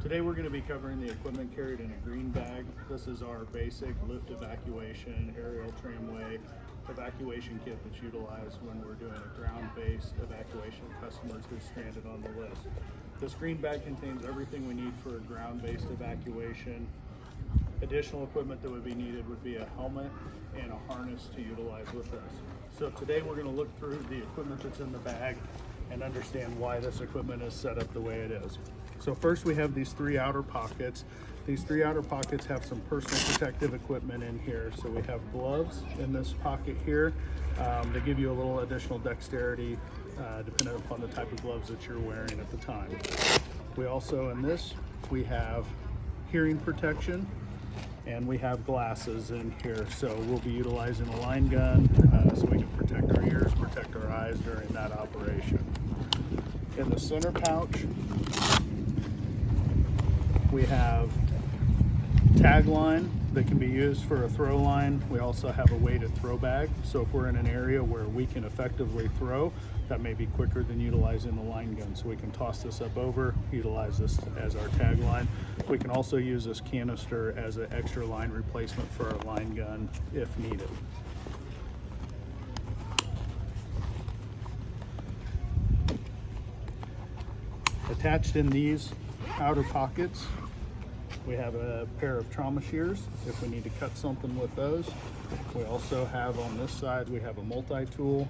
Today we're going to be covering the equipment carried in a green bag. This is our basic lift evacuation, aerial tramway evacuation kit that's utilized when we're doing a ground-based evacuation of customers who are stranded on the list. This green bag contains everything we need for a ground-based evacuation. Additional equipment that would be needed would be a helmet and a harness to utilize with this. So today we're going to look through the equipment that's in the bag and understand why this equipment is set up the way it is. So first we have these three outer pockets. These three outer pockets have some personal protective equipment in here. So we have gloves in this pocket here that give you a little additional dexterity depending upon the type of gloves that you're wearing at the time. We also, in this, we have hearing protection, and we have glasses in here. So we'll be utilizing a line gun so we can protect our ears, protect our eyes during that operation. In the center pouch, we have tag line that can be used for a throw line. We also have a weighted throw bag. So if we're in an area where we can effectively throw, that may be quicker than utilizing the line gun. So we can toss this up over, utilize this as our tag line. We can also use this canister as an extra line replacement for our line gun if needed. Attached in these outer pockets, we have a pair of trauma shears if we need to cut something with those. We also have on this side, we have a multi-tool.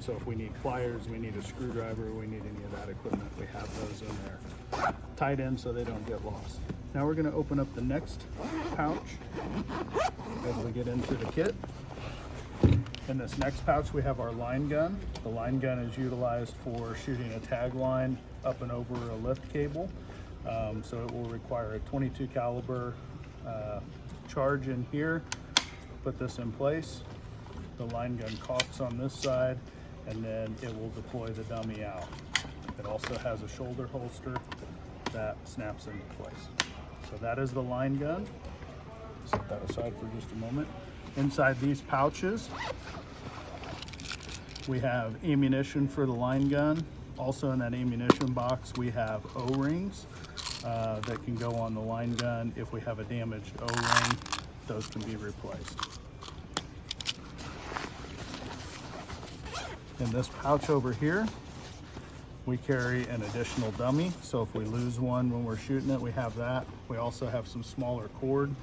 So if we need pliers, we need a screwdriver, we need any of that equipment, we have those in there. Tied in so they don't get lost. Now we're gonna open up the next pouch as we get into the kit. In this next pouch, we have our line gun. The line gun is utilized for shooting a tag line up and over a lift cable. So it will require a 22 caliber charge in here. Put this in place. The line gun cocks on this side, and then it will deploy the dummy out. It also has a shoulder holster that snaps into place. So that is the line gun. Set that aside for just a moment. Inside these pouches, we have ammunition for the line gun. Also in that ammunition box, we have O-rings that can go on the line gun. If we have a damaged O-ring, those can be replaced. In this pouch over here, we carry an additional dummy. So if we lose one when we're shooting it, we have that. We also have some smaller cord.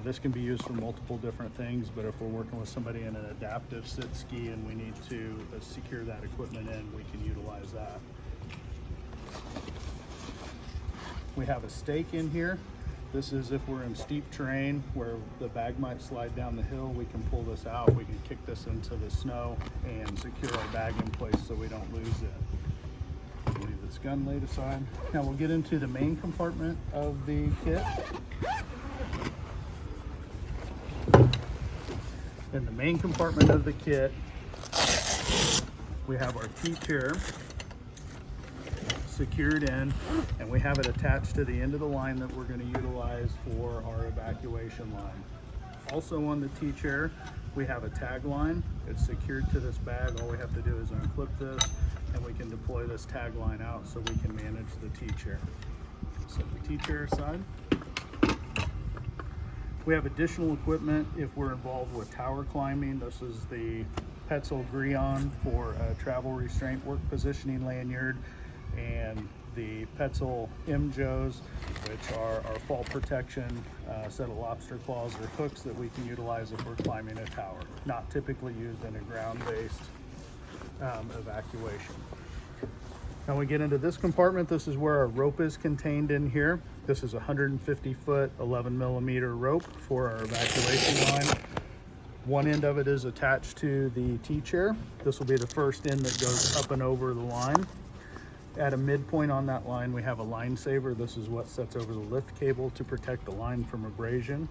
This can be used for multiple different things, but if we're working with somebody in an adaptive sit ski and we need to secure that equipment in, we can utilize that. We have a stake in here. This is if we're in steep terrain where the bag might slide down the hill, we can pull this out. We can kick this into the snow and secure our bag in place so we don't lose it. Leave this gun laid aside. Now we'll get into the main compartment of the kit. In the main compartment of the kit, we have our T-chair secured in, and we have it attached to the end of the line that we're going to utilize for our evacuation line. Also on the T-chair, we have a tag line. It's secured to this bag. All we have to do is unclip this, and we can deploy this tag line out so we can manage the T-chair. Set the T-chair aside. We have additional equipment if we're involved with tower climbing. This is the Petzl Grion for a travel restraint work positioning lanyard, and the Petzl M-Joes, which are our fall protection set of lobster claws or hooks that we can utilize if we're climbing a tower. Not typically used in a ground-based evacuation. Now we get into this compartment. This is where our rope is contained in here. This is a 150-foot, 11-millimeter rope for our evacuation line. One end of it is attached to the T-chair. This will be the first end that goes up and over the line. At a midpoint on that line, we have a line saver. This is what sets over the lift cable to protect the line from abrasion.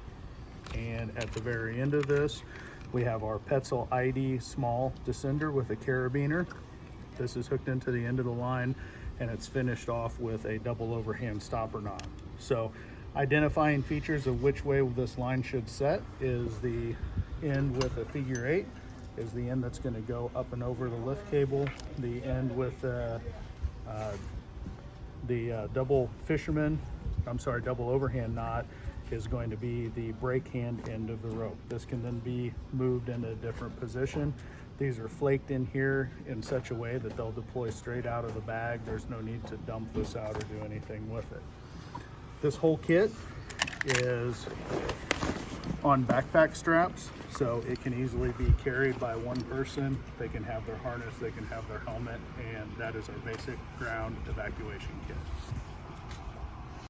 And at the very end of this, we have our Petzl ID small descender with a carabiner. This is hooked into the end of the line, and it's finished off with a double overhand stopper knot. So identifying features of which way this line should set is the end with a figure 8 is the end that's going to go up and over the lift cable. The end with the double fisherman double overhand knot is going to be the brake hand end of the rope. This can then be moved in a different position. These are flaked in here in such a way that they'll deploy straight out of the bag. There's no need to dump this out or do anything with it. This whole kit is on backpack straps, so it can easily be carried by one person. They can have their harness, they can have their helmet, and that is our basic ground evacuation kit.